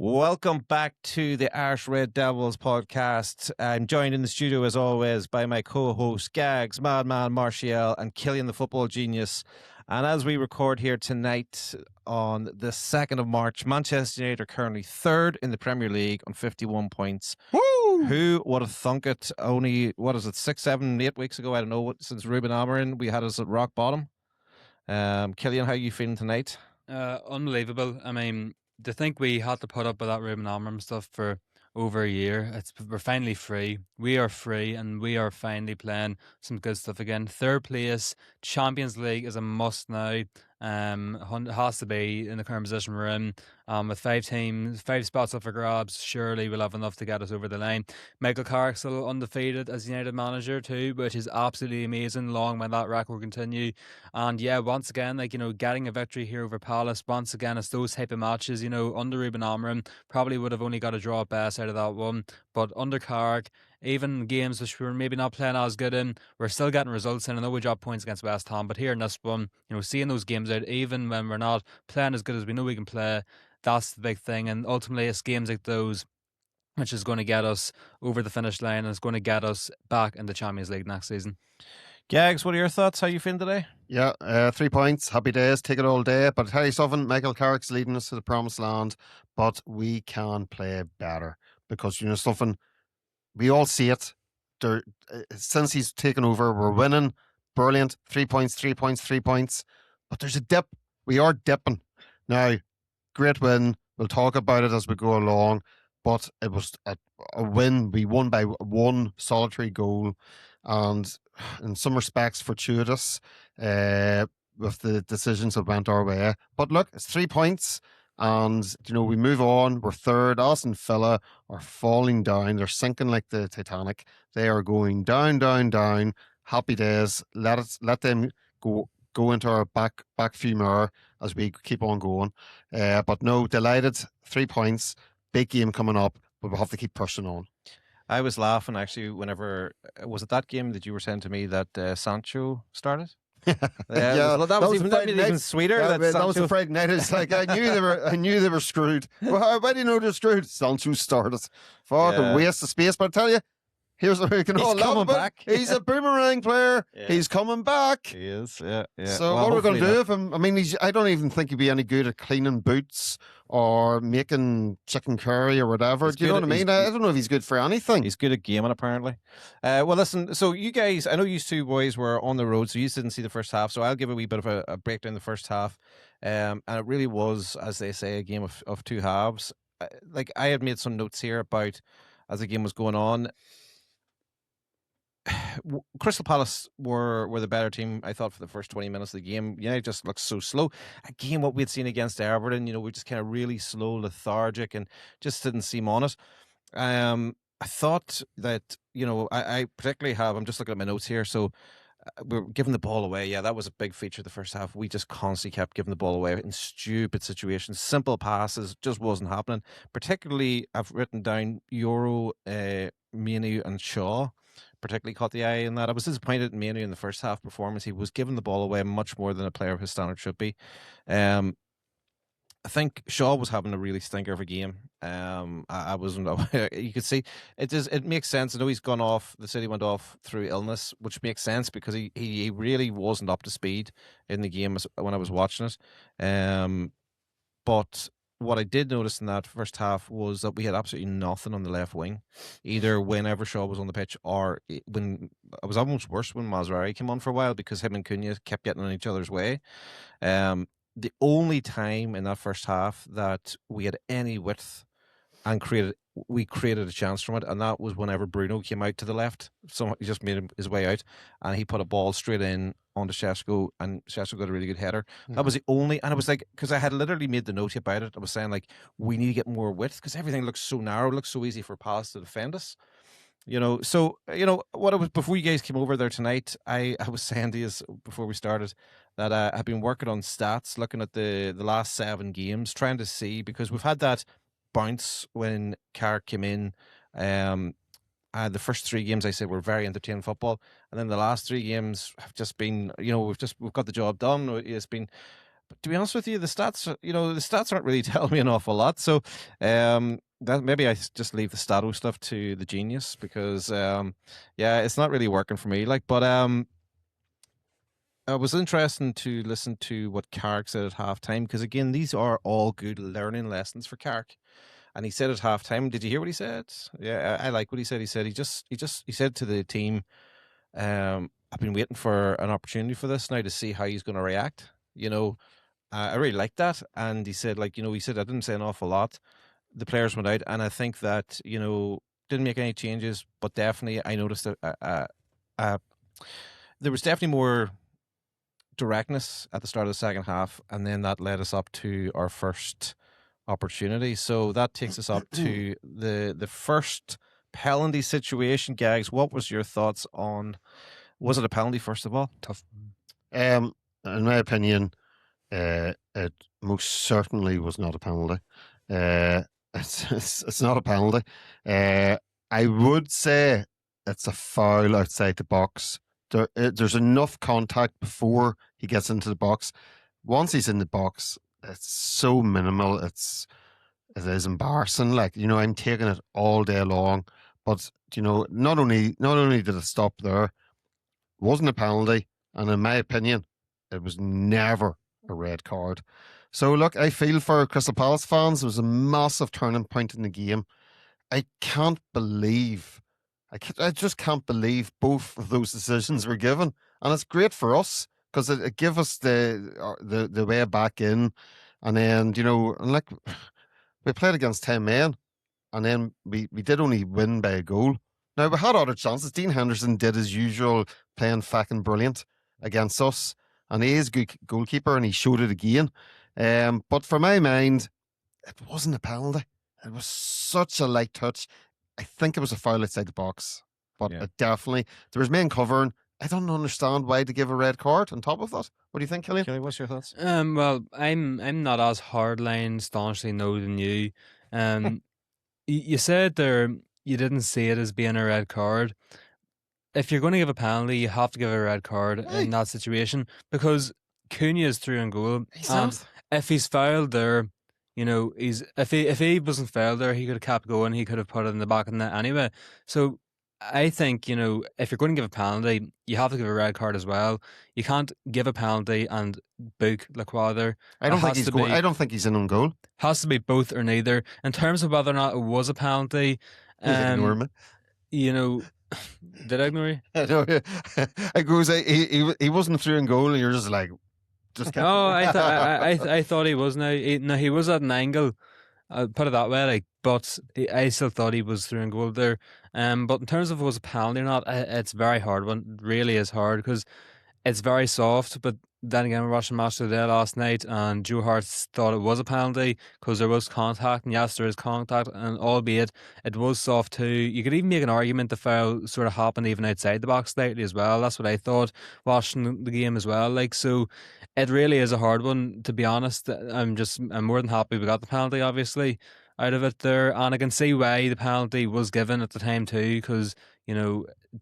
Welcome back to the Irish Red Devils podcast. I'm joined in the studio as always by my co-hosts Gags, Madman, Martial and Killian the Football Genius. And as we record here tonight on the 2nd of March, Manchester United are currently third in the Premier League on 51 points. Woo! Who would have thunk it only, 6, 7, 8 weeks ago? I don't know, since Ruben Amorim, we had us at rock bottom. Killian, how are you feeling tonight? Unbelievable. I mean, to think we had to put up with that Ruben Amorim stuff for over a year. We're finally free. We are free, and we are finally playing some good stuff again. Third place, Champions League is a must now. It has to be in the current position we're in. With 5 teams, 5 spots up for grabs, surely we'll have enough to get us over the line. Michael Carrick's still undefeated as United manager too, which is absolutely amazing. Long may that record continue. And yeah, once again, getting a victory here over Palace. Once again, it's those type of matches. Under Ruben Amorim, probably would have only got a draw at best out of that one. But under Carrick, even games which we were maybe not playing as good in, we're still getting results in. I know we dropped points against West Ham, but here in this one, seeing those games out, even when we're not playing as good as we know we can play, that's the big thing. And ultimately, it's games like those which is going to get us over the finish line and it's going to get us back in the Champions League next season. Gags, what are your thoughts? How are you feeling today? Yeah, 3 points, happy days, take it all day. But I tell you something, Michael Carrick's leading us to the promised land, but we can play better because, something, we all see it. Since he's taken over, we're winning. Brilliant. 3 points, 3 points, 3 points. But there's a dip. We are dipping. Now, great win. We'll talk about it as we go along. But it was a win. We won by 1 solitary goal. And in some respects, fortuitous with the decisions that went our way. But look, it's 3 points. And, we move on. We're third. Aston Villa are falling down. They're sinking like the Titanic. They are going down, down, down. Happy days. Let them go into our back few more as we keep on going. But no, delighted. 3 points. Big game coming up. But we'll have to keep pushing on. I was laughing actually whenever, was it that game that you were saying to me that Sancho started? That was even sweeter. That was a Friday night. It's like I knew they were screwed. Well, why do you know they're screwed? Sancho started. Fucking waste of space. But I tell you, here's what we can all love about. Back. He's a boomerang player. Yeah. He's coming back. He is. Yeah. So what are we going to do with him? I mean, I don't even think he'd be any good at cleaning boots or making chicken curry or whatever. Do you know what I mean? I don't know if he's good for anything. He's good at gaming, apparently. Well, listen, so you guys, I know you 2 boys were on the road, so you didn't see the first half, so I'll give a wee bit of a breakdown the first half. And it really was, as they say, a game of 2 halves. I had made some notes here about, as the game was going on, Crystal Palace were the better team, I thought, for the first 20 minutes of the game. United just looked so slow. Again, what we had seen against Everton, we just kind of really slow, lethargic, and just didn't seem on it. I thought that, I particularly I'm just looking at my notes here, so we're giving the ball away. Yeah, that was a big feature of the first half. We just constantly kept giving the ball away in stupid situations. Simple passes just wasn't happening. Particularly, I've written down Euro, Mainoo and Shaw. Particularly caught the eye in that. I was disappointed in Mainoo in the first half performance. He was giving the ball away much more than a player of his standard should be. I think Shaw was having a really stinker of a game. I wasn't. You could see it makes sense. I know he's gone off. The city went off through illness, which makes sense because he really wasn't up to speed in the game when I was watching it. But what I did notice in that first half was that we had absolutely nothing on the left wing, either whenever Shaw was on the pitch or when it was almost worse when Mazraoui came on for a while because him and Cunha kept getting in each other's way. The only time in that first half that we had any width and we created a chance from it, and that was whenever Bruno came out to the left. So he just made his way out, and he put a ball straight in onto Sesko, and Sesko got a really good header. Mm-hmm. That was the only, and it was like, because I had literally made the note about it, I was saying, we need to get more width, because everything looks so narrow, it looks so easy for Palace to defend us. So, what it was, before you guys came over there tonight, I was saying to you before we started that I've been working on stats, looking at the last 7 games, trying to see, because we've had that bounce when Carrick came in. The first 3 games I said were very entertaining football, and then the last 3 games have just been, we've got the job done. It's been, But to be honest with you, the stats aren't really telling me an awful lot. So that maybe I just leave the stato stuff to the genius because yeah, it's not really working for me. Like, but it was interesting to listen to what Carrick said at halftime because again, these are all good learning lessons for Carrick. And he said at halftime, did you hear what he said? Yeah, I like what he said. He said he said to the team, I've been waiting for an opportunity for this now to see how he's going to react. I really like that. And he said, he said I didn't say an awful lot. The players went out, and I think that didn't make any changes, but definitely I noticed that there was definitely more directness at the start of the second half, and then that led us up to our first opportunity. So that takes us up to the first penalty situation. Gags, what was your thoughts on? Was it a penalty first of all? Tough. In my opinion, it most certainly was not a penalty. It's not a penalty. I would say it's a foul outside the box. There's enough contact before he gets into the box. Once he's in the box, it's so minimal. It is embarrassing. Like, I'm taking it all day long. But not only did it stop there, it wasn't a penalty, and in my opinion, it was never a red card. So look, I feel for Crystal Palace fans. It was a massive turning point in the game. I just can't believe both of those decisions were given, and it's great for us because it gave us the way back in, and then and like we played against 10 men, and then we did only win by a goal. Now, we had other chances. Dean Henderson did his usual, playing fucking brilliant against us, and he is a good goalkeeper, and he showed it again. But for my mind, it wasn't a penalty. It was such a light touch. I think it was a foul outside the box, but Yeah. there was men covering. I don't understand why to give a red card on top of that. What do you think, Killian? Kelly, what's your thoughts? Well, I'm not as hardline staunchly no than you. You said there you didn't see it as being a red card. If you're going to give a penalty, you have to give a red card Aye. in that situation because Cunha is through and goal. He's And not. if he's fouled there, if he wasn't fouled there, he could have kept going. He could have put it in the back of the net anyway. So I think if you're going to give a penalty, you have to give a red card as well. You can't give a penalty and book Lacroix there. I don't It think has he's to going. be- I don't think he's in on goal. Has to be both or neither. In terms of whether or not it was a penalty, You ignore me. did I ignore you? I know. I goes. He wasn't through in goal, and you're just like, just. No, I thought he was now. He was at an angle. I'll put it that way. But I still thought he was through and goal there. But in terms of was a penalty or not, it's very hard. One really is hard because it's very soft. But then again, we watched the match of the day last night, and Joe Hart thought it was a penalty because there was contact, and yes, there is contact, and albeit it was soft too. You could even make an argument the foul sort of happened even outside the box slightly as well. That's what I thought watching the game as well. So it really is a hard one, to be honest. I'm more than happy we got the penalty, obviously, out of it there, and I can see why the penalty was given at the time too, because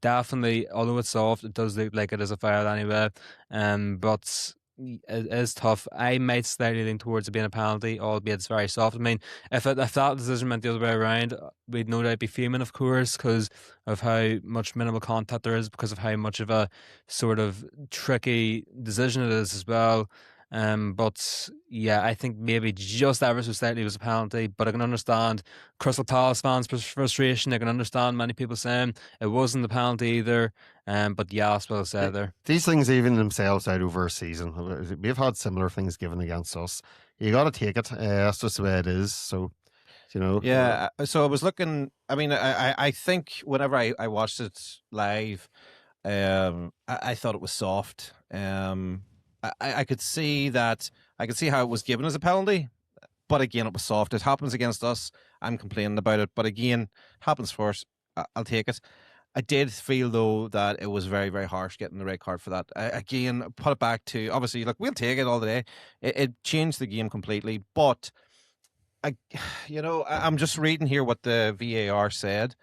definitely, although it's soft, it does look like it is a foul anyway. But it is tough. I might slightly lean towards it being a penalty, albeit it's very soft. I mean, if that decision went the other way around, we'd no doubt be fuming, of course, because of how much minimal contact there is, because of how much of a sort of tricky decision it is as well. But yeah, I think maybe just ever so slightly was a penalty, but I can understand Crystal Palace fans' frustration. I can understand many people saying it wasn't a penalty either. But yeah, that's what I said there. These things even themselves out over a season. We've had similar things given against us. You got to take it. That's just the way it is. So, Yeah. So I was looking. I mean, I think whenever I watched it live, I thought it was soft. I could see that. I could see how it was given as a penalty, but again, it was soft. It happens against us. I'm complaining about it, but again, happens for us. I'll take it. I did feel though that it was very, very harsh getting the red card for that. Again, put it back to obviously, look, we'll take it all day. It changed the game completely, but I'm just reading here what the VAR said.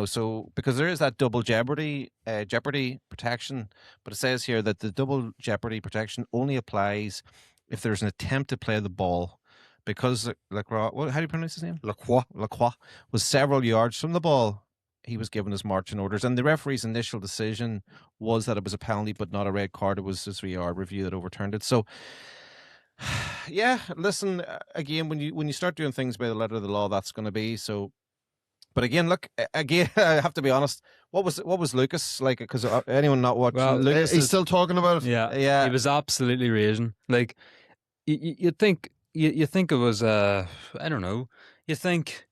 So because there is that double jeopardy protection, but it says here that the double jeopardy protection only applies if there's an attempt to play the ball, because Lacroix, how do you pronounce his name? Lacroix was several yards from the ball. He was given his marching orders, and the referee's initial decision was that it was a penalty, but not a red card. It was his VAR review that overturned it. So, yeah, listen, again, when you start doing things by the letter of the law, that's going to be so. But again, look, again, I have to be honest. What was Lucas like? Because anyone not watching, Well, Lucas He's is still talking about it. Yeah. He was absolutely raging. Like, you'd think you think it was I don't know. You think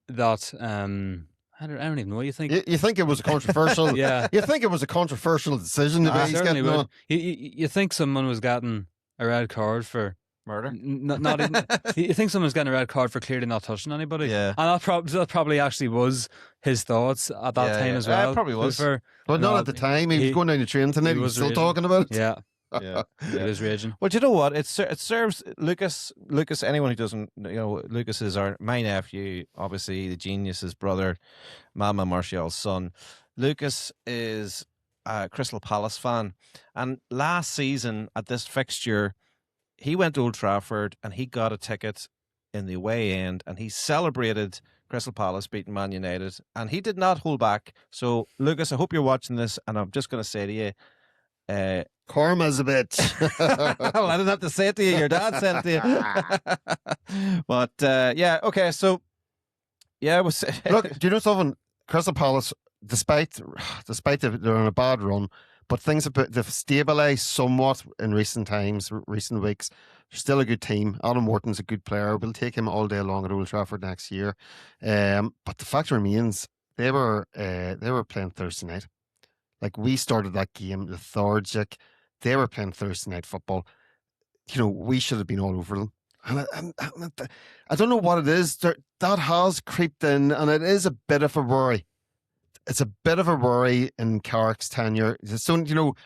that I don't even know. You think You think it was a controversial? Yeah. You think it was a controversial decision the way he's certainly getting would. on? You think someone was getting a red card for murder. not even. You think someone's getting a red card for clearly not touching anybody? Yeah. And that probably actually was his thoughts at that time as well. It probably was. But not at the time. He was going down the train tonight. He was still raging. talking about it. Yeah. Yeah. He was raging. Well, you know what? It serves Lucas. Anyone who doesn't, Lucas is my nephew. Obviously, the genius, his brother, Mama Martial's son. Lucas is a Crystal Palace fan, and last season at this fixture, he went to Old Trafford and he got a ticket in the away end, and he celebrated Crystal Palace beating Man United, and he did not hold back. So, Lucas, I hope you're watching this, and I'm just going to say to you, Karma's a bitch. well, I didn't have to say it to you. Your dad said it to you. But yeah, okay. So yeah, Look, do you know something? Crystal Palace, despite they're on a bad run, but things they've stabilised somewhat in recent times, recent weeks. They're still a good team. Adam Wharton's a good player. We'll take him all day long at Old Trafford next year. But the fact remains, they were playing Thursday night. Like, we started that game lethargic. They were playing Thursday night football. We should have been all over them. And I don't know what it is. That has creeped in, and it is a bit of a worry. It's a bit of a worry in Carrick's tenure. So,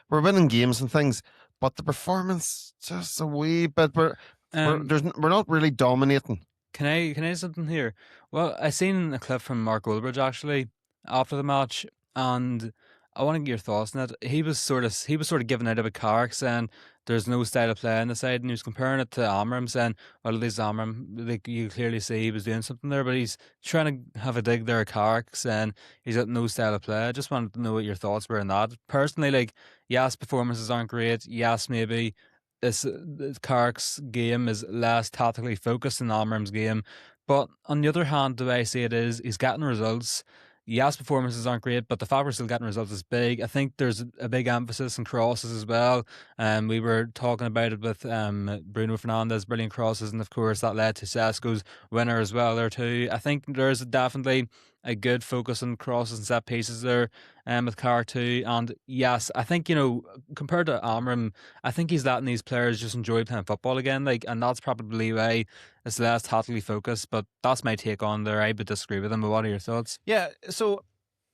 we're winning games and things, but the performance just a wee bit. We're not really dominating. Can I say something here? Well, I seen a clip from Mark Goldbridge actually after the match, and I want to get your thoughts on it. He was sort of giving out about Carrick, saying there's no style of play on the side, and he was comparing it to Amram, saying, well, at least Amram, like, you clearly see he was doing something there, but he's trying to have a dig there at Carrick, saying he's got no style of play. I just wanted to know what your thoughts were on that. Personally, like, yes, performances aren't great. Yes, maybe this Carrick's game is less tactically focused than Amram's game, but on the other hand, the way I see it is, he's getting results. Yes, performances aren't great, but the fact we're still getting results is big. I think there's a big emphasis on crosses as well. We were talking about it with Bruno Fernandes, brilliant crosses, and of course that led to Sesko's winner as well there too. I think there's definitely a good focus on crosses and set pieces there with Carr too. And yes, I think, compared to Amram, I think he's letting these players just enjoy playing football again. And that's probably why it's less tactically focused. But that's my take on there. I would disagree with him. But what are your thoughts? Yeah, so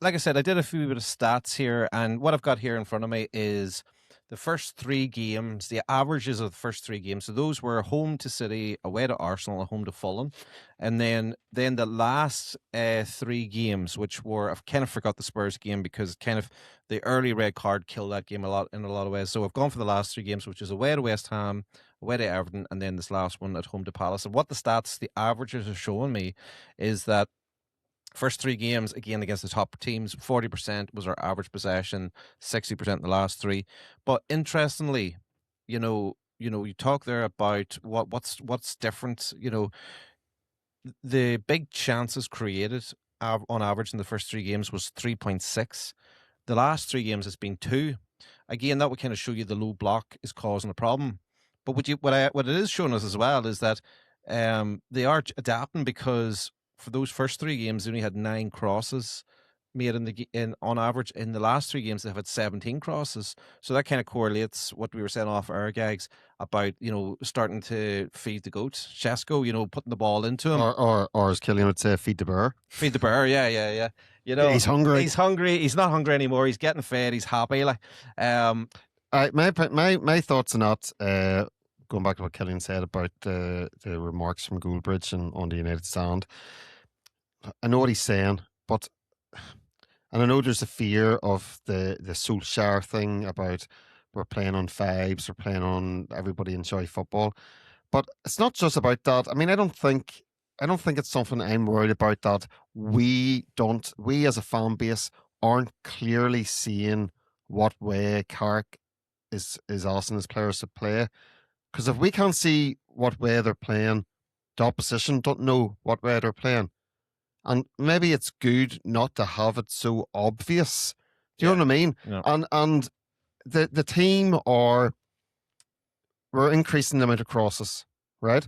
like I said, I did a few bit of stats here, and what I've got here in front of me is the first three games, the averages of the first three games. So those were home to City, away to Arsenal, and home to Fulham. And then the last three games, which were, I've kind of forgot the Spurs game because kind of the early red card killed that game in a lot of ways. So I've gone for the last three games, which is away to West Ham, away to Everton, and then this last one at home to Palace. And what the stats, the averages are showing me is that first three games, again, against the top teams, 40% was our average possession, 60% in the last three. But interestingly, you talk there about what's different. The big chances created on average in the first three games was 3.6. The last three games has been 2. Again, that would kind of show you the low block is causing a problem. But what it is showing us as well is that they are adapting, because for those first three games, they only had 9 crosses made on average. In the last 3 games, they've had 17 crosses. So that kind of correlates what we were saying off our gags about, starting to feed the goat. Sesko, putting the ball into him. Or as Killian would say, feed the bear. Feed the bear, yeah. He's hungry. He's hungry. He's not hungry anymore. He's getting fed. He's happy. My thoughts on that, going back to what Killian said about the remarks from Goldbridge and on the United stand. I know what he's saying, but and I know there's a fear of the Solskjaer thing about we're playing on fives, we're playing on everybody enjoy football, but it's not just about that. I mean, I don't think it's something I'm worried about that we as a fan base aren't clearly seeing what way Carrick is asking his players to play. Because if we can't see what way they're playing, the opposition don't know what way they're playing. And maybe it's good not to have it so obvious. Do you know what I mean? Yeah. And the team we're increasing the amount of crosses, right?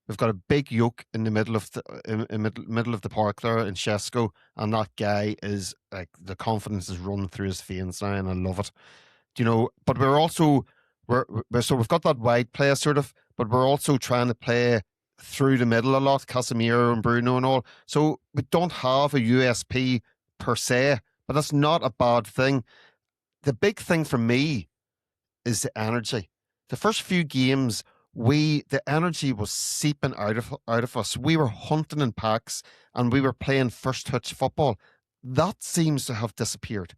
We've got a big yoke in the middle of middle of the park there in Sesko, and that guy is like the confidence is running through his veins now, and I love it. Do you know? But we're also so we've got that wide play sort of, but we're also trying to play through the middle a lot, Casemiro and Bruno and all. So we don't have a USP per se, but that's not a bad thing. The big thing for me is the energy. The first few games, the energy was seeping out of us. We were hunting in packs and we were playing first touch football. That seems to have disappeared.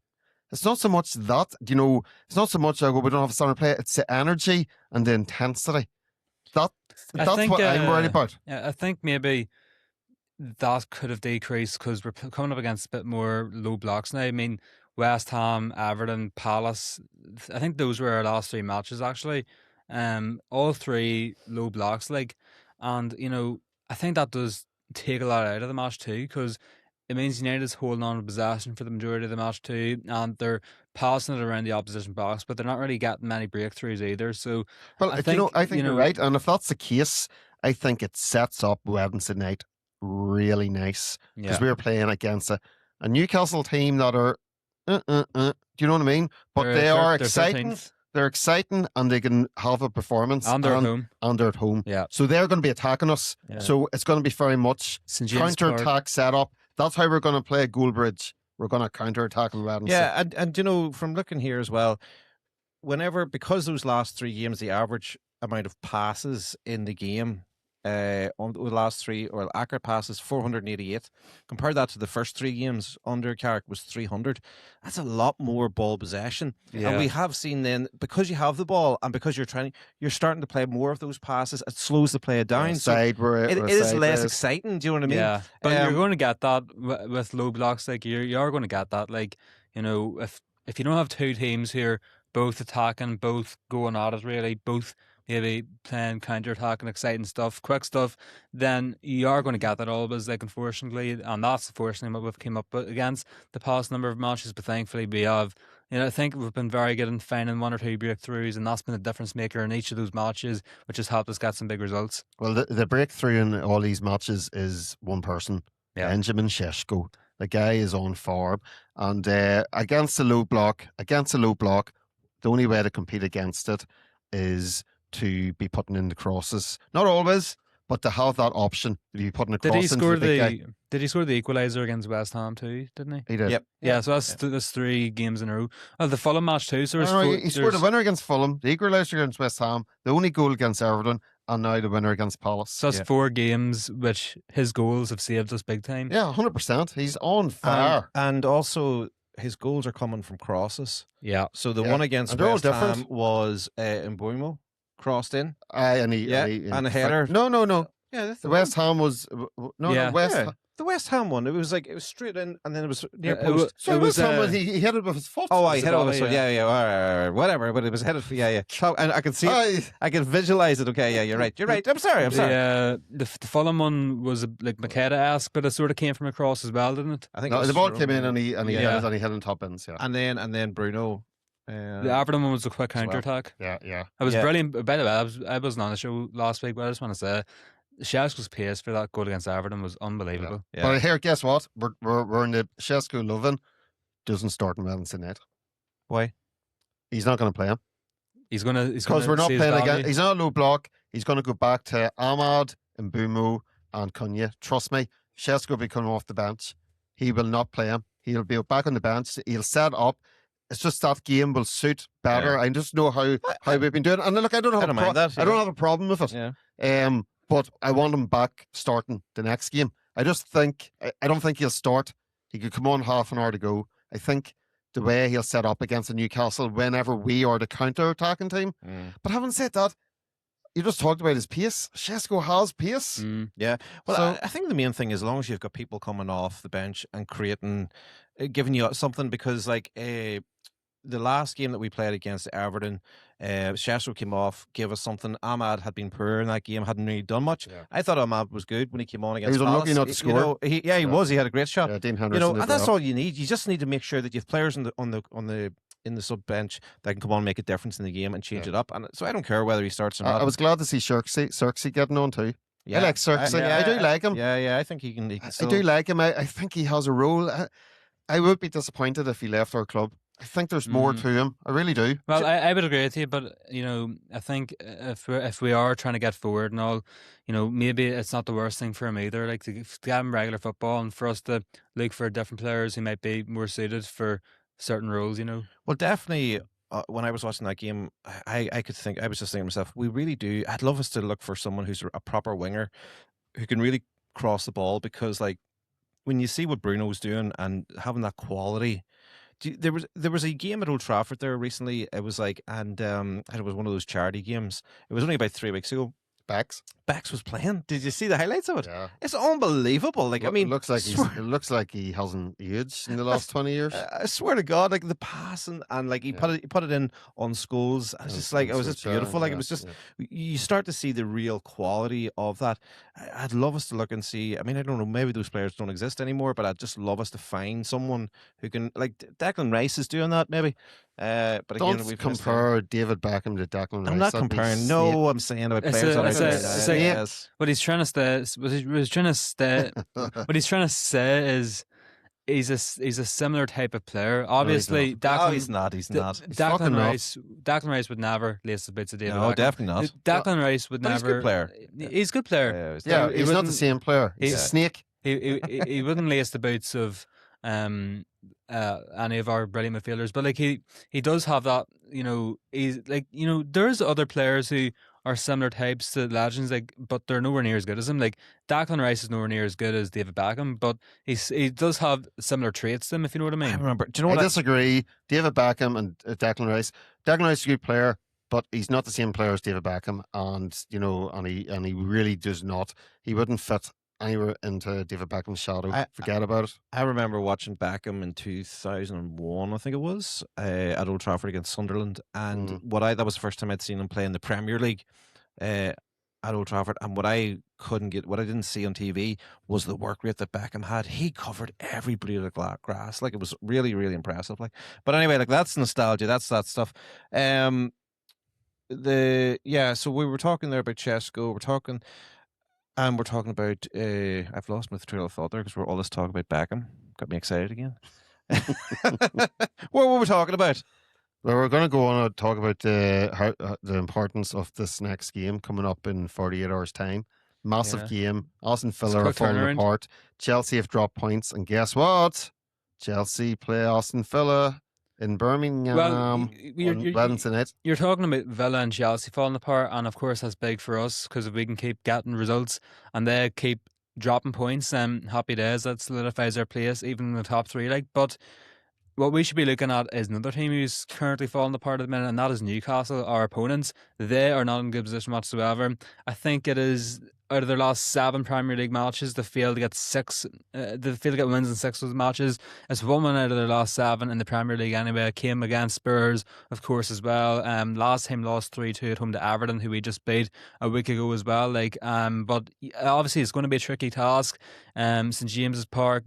It's not so much that, it's not so much we don't have a standard play. It's the energy and the intensity. That's what I'm worried about. Yeah, I think maybe that could have decreased because we're coming up against a bit more low blocks now. I mean, West Ham, Everton, Palace, I think those were our last 3 matches actually. All 3 low blocks, and I think that does take a lot out of the match too, because it means United's holding on to possession for the majority of the match too, and they're passing it around the opposition box, but they're not really getting many breakthroughs either. So, well, I think you're right, and if that's the case, I think it sets up Wednesday night really nice because we were playing against a Newcastle team that are, do you know what I mean? But they are exciting. They're exciting and they can have a performance. And they're at home. And they're at home. Yeah. So they're going to be attacking us. Yeah. So it's going to be very much counter-attack setup. That's how we're going to play Goulbridge. We're going to counter-attack on Wednesday. Yeah, and from looking here as well, because those last 3 games, the average amount of passes in the game on the last 3, or accurate passes, 488. Compare that to the first 3 games under Carrick was 300. That's a lot more ball possession. Yeah. And we have seen then, because you have the ball and because you're starting to play more of those passes, it slows the play down. It is less exciting. Do you know what I mean? Yeah. But you're going to get that with low blocks. You are going to get that. If you don't have 2 teams here, both attacking, both going at it really, both maybe playing counter-attack and exciting stuff, quick stuff, then you are going to get that always, unfortunately, and that's unfortunately what we've came up against the past number of matches, but thankfully we have, I think we've been very good in finding 1 or 2 breakthroughs, and that's been the difference maker in each of those matches, which has helped us get some big results. Well, the breakthrough in all these matches is one person, Benjamin Sesko. The guy is on form, and against a low block, the only way to compete against it is to be putting in the crosses. Not always, but to have that option to be putting a cross into the big guy. Did he score the equaliser against West Ham too, didn't he? He did. Yep. Yeah, so that's 3 games in a row. Well, the Fulham match too. So he scored a winner against Fulham, the equaliser against West Ham, the only goal against Everton, and now the winner against Palace. So that's 4 games which his goals have saved us big time. Yeah, 100%. He's on fire. And also, his goals are coming from crosses. Yeah. So the one against West Ham was Mbuimo crossed in. And a header. No. Yeah, the West Ham was the West Ham one. It was straight in, and then it was near post. West Ham he hit it with his foot. Oh, he hit it with his foot. Yeah, whatever. But it was headed. Yeah. And I can see it. I can visualize it. Okay, yeah, you're right. I'm sorry. The Fulham one was Makeda-esque, but it sort of came from across as well, didn't it? I think the ball came in and he hit it and he hit on top ends. Yeah, and then Bruno. The Everton one was a quick counter attack. Yeah. It was brilliant. By the way, I wasn't on the show last week, but I just want to say, Sesko's pace for that goal against Everton was unbelievable. Yeah. But here, guess what? We're in the Sesko loving. Doesn't start on Wednesday night. Why? He's not going to play him. Because we're not playing again. He's not a low block. He's going to go back to Ahmad, Mbumo, and Cunha. Trust me, Sesko will be coming off the bench. He will not play him. He'll be back on the bench. He'll set up. It's just that game will suit better. Yeah. I just know how we've been doing. And look, I don't have a problem with it. Yeah. But I want him back starting the next game. I don't think he'll start He could come on half an hour to go. I think the way he'll set up against the Newcastle whenever we are the counter-attacking team. But having said that, you just talked about his pace. Sesko has pace. Yeah. Well, So- I think the main thing is as long as you've got people coming off the bench and creating, giving you something, because like the last game that we played against Everton, Sesko came off, gave us something. Ahmad had been poor in that game, hadn't really done much. Yeah. I thought Ahmad was good when he came on against was unlucky Palace. not to score. He Yeah. was. He had a great shot. Dean You Henderson know, did and that's well. all you need. You just need to make sure that you have players in the sub bench that can come on and make a difference in the game and change it up. And so I don't care whether he starts or not. I was glad to see Xerxes getting on too. Yeah, I like Xerxes. I do like him. Yeah, I think he can. I do like him. I think he has a role. I would be disappointed if he left our club. I think there's more to him. I really do. Well, I would agree with you, but I think if we are trying to get forward and all, maybe it's not the worst thing for him either. Like to get him regular football and for us to look for different players who might be more suited for certain roles. Well, definitely. When I was watching that game, I could think. I was just thinking to myself, we really do. I'd love us to look for someone who's a proper winger, who can really cross the ball. Because like when you see what Bruno was doing and having that quality. There was a game at Old Trafford there recently. It was like, and it was one of those charity games. It was only about 3 weeks ago. Bex was playing. Did you see the highlights of it? Yeah. It's unbelievable. Like, I mean, it looks like he hasn't aged in the last 20 years. I swear to God, like the passing and like he put it in on Scholes. It's just like it was just beautiful. Like it was just you start to see the real quality of that. I'd love us to look and see. I mean, I don't know, maybe those players don't exist anymore, but I'd just love us to find someone who can, like Declan Rice is doing that maybe. But again, Don't we've compare David Beckham to Declan Rice. I'm not comparing. No, I'm saying about players that are yes. What he's trying to say, what he's trying to say is he's a similar type of player. Obviously, he's not. Declan Rice would never lace the boots of David. No, Beckham. definitely not. Declan Rice would never. He's a good player. He's a good player. Yeah, he's not the same player. He's a snake. He wouldn't lace the boots of any of our brilliant midfielders, but like he does have that. He's like there's other players who are similar types to legends, like, but they're nowhere near as good as him. Like Declan Rice is nowhere near as good as David Beckham, but he does have similar traits to him, if you know what I mean. I remember. Do you know what I disagree. David Beckham and Declan Rice. Declan Rice is a good player, but he's not the same player as David Beckham, and he really does not. He wouldn't fit anywhere into David Beckham's shadow. Forget about it. I remember watching Beckham in 2001, I think it was, at Old Trafford against Sunderland, and that was the first time I'd seen him play in the Premier League at Old Trafford, and what I didn't see on TV was the work rate that Beckham had. He covered every blade of grass, like it was really, really impressive. Like, but anyway, like that's nostalgia. That's that stuff. So we were talking there about Sesko. We're talking about, I've lost my trail of thought there because we're all this talk about Beckham. Got me excited again. What were we talking about? Well, we're going to go on and talk about the importance of this next game coming up in 48 hours' time. Massive game. Aston Villa are falling apart. Chelsea have dropped points. And guess what? Chelsea play Aston Villa in Birmingham on Wednesday night. You're talking about Villa and Chelsea falling apart, and of course that's big for us because if we can keep getting results and they keep dropping points, happy days. That solidifies our place even in the top three. But what we should be looking at is another team who's currently falling apart at the minute, and that is Newcastle, our opponents. They are not in good position whatsoever. I think it is out of their last 7 Premier League matches, they failed to get 6. They failed to get wins in 6 of those matches. It's 1 out of their last 7 in the Premier League anyway. Came against Spurs, of course, as well. Last time lost 3-2 at home to Everton, who we just beat a week ago as well. But obviously it's going to be a tricky task. St James's Park.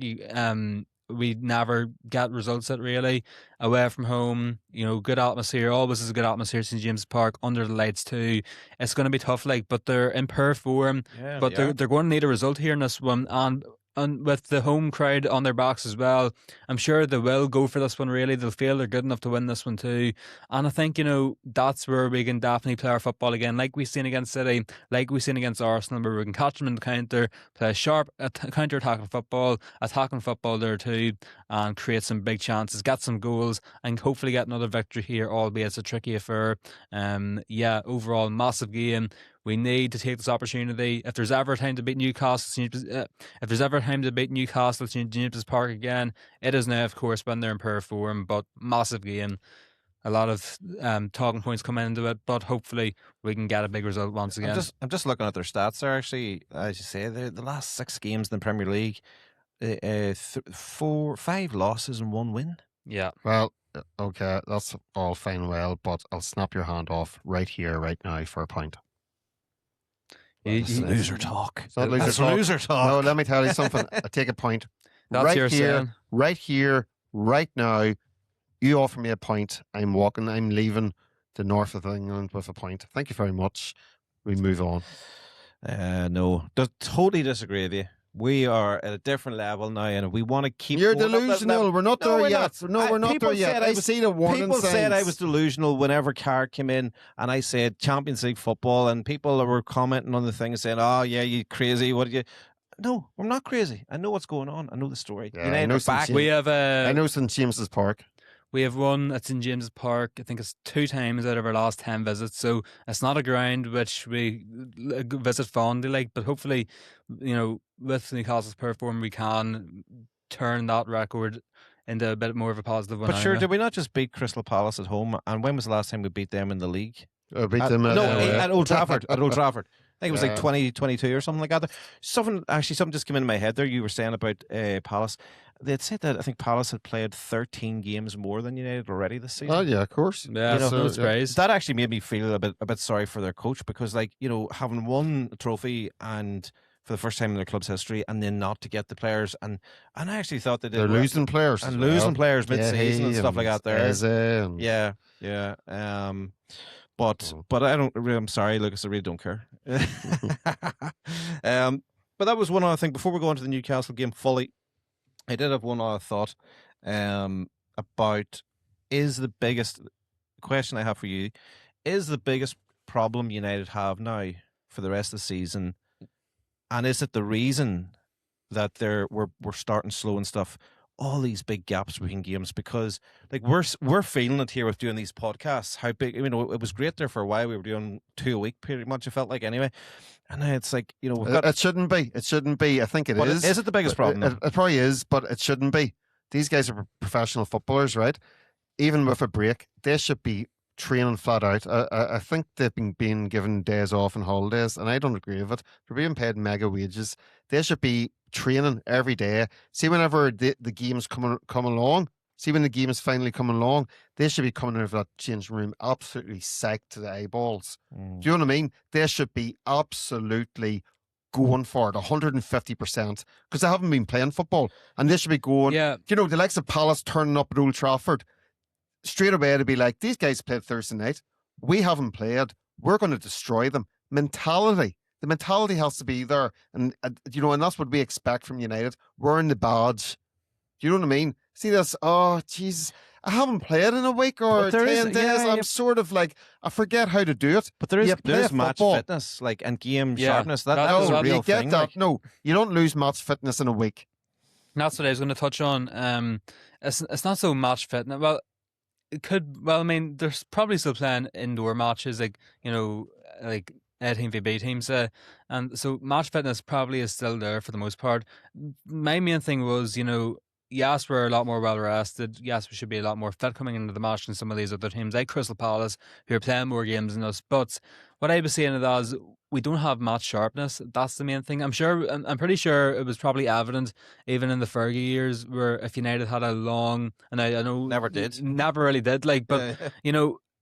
We never get results at really away from home. Good atmosphere. Always is a good atmosphere. St James's Park under the lights too. It's going to be tough, but they're in poor form. Yeah, but they're going to need a result here in this one, and with the home crowd on their backs as well, I'm sure they will go for this one. Really, they'll feel they're good enough to win this one too. And I think that's where we can definitely play our football again, like we've seen against City, like we've seen against Arsenal, where we can catch them in the counter, play sharp counter-attacking football there too, and create some big chances, get some goals, and hopefully get another victory here. Albeit it's a tricky affair. Overall massive game. We need to take this opportunity. If there's ever time to beat Newcastle, if there's ever time to beat Newcastle at St James's Park again, it is now, of course, when they're in poor form. But massive game, a lot of talking points coming into it. But hopefully, we can get a big result once again. I'm just looking at their stats there. Actually, as you say, the last 6 games in the Premier League, 5 losses and 1 win. Yeah. Well, okay, that's all fine and well, but I'll snap your hand off right here, right now, for a point. That's loser talk. That's loser talk. No, let me tell you something. I take a point. That's right your here, saying. right here, right now. You offer me a point. I'm leaving the north of England with a point. Thank you very much. We move on. No, totally disagree with you. We are at a different level now, and we want to keep. You're delusional. We're not there yet. No, we're not there yet. I see the warning signs. People said I was delusional whenever Carrick came in, and I said Champions League football, and people were commenting on the thing saying, "Oh yeah, you crazy? What did you?" No, I'm not crazy. I know what's going on. I know the story. Yeah, United are back. We have I know St James's Park. We have one that's in James's Park. I think it's 2 times out of our last 10 visits. So it's not a ground which we visit fondly, like, but hopefully, with Newcastle's perform, we can turn that record into a bit more of a positive one. But sure, did we not just beat Crystal Palace at home? And when was the last time we beat them in the league? Beat them at Old Trafford. At Old Trafford. I think it was like 2022 or something like that. Something just came into my head there. You were saying about Palace. They'd said that I think Palace had played 13 games more than United already this season. Oh yeah, of course. Yeah, no surprise. That actually made me feel a bit sorry for their coach, because, like, having won a trophy and for the first time in their club's history, and then not to get the players, and I actually thought they're losing players and losing players mid-season and stuff like that. There, yeah. But I don't. I'm sorry, Lucas. I really don't care. But that was one other thing before we go into the Newcastle game fully. I did have one other thought about the biggest question I have for you is the biggest problem United have now for the rest of the season, and is it the reason that we're starting slow and stuff? All these big gaps between games, because like we're feeling it here with doing these podcasts. How big? It was great there for a while. We were doing 2 a week, pretty much. It felt like anyway, and now it's like we've got. It shouldn't be. It shouldn't be. I think it is. Is it the biggest problem? It probably is, but it shouldn't be. These guys are professional footballers, right? Even with a break, they should be training flat out. I think they've been being given days off and holidays, and I don't agree with it. They're being paid mega wages. They should be training every day. See, whenever the games come along, see when the game is finally coming along, they should be coming out of that changing room absolutely psyched to the eyeballs. Do you know what I mean? They should be absolutely going for it 150%, because they haven't been playing football, and they should be going. Yeah. The likes of Palace turning up at Old Trafford straight away to be like, these guys played Thursday night. We haven't played. We're going to destroy them. Mentality. The mentality has to be there, and and that's what we expect from United. Wearing the badge. Do you know what I mean? See this? Oh, Jesus. I haven't played in a week or 10 days. I'm sort of like, I forget how to do it. But there is match fitness, like, and game sharpness. That's a real thing. That. Like. No, you don't lose match fitness in a week. That's what I was going to touch on. It's not so match fitness. Well, it could. Well, I mean, there's probably still playing indoor matches, like like A team v B teams, and so match fitness probably is still there for the most part. My main thing was, yes, we're a lot more well rested. Yes, we should be a lot more fit coming into the match than some of these other teams like Crystal Palace, who are playing more games than us. But what I was saying of that is we don't have match sharpness. That's the main thing. I'm pretty sure it was probably evident even in the Fergie years, where if United had a long, and I know never really did, like, but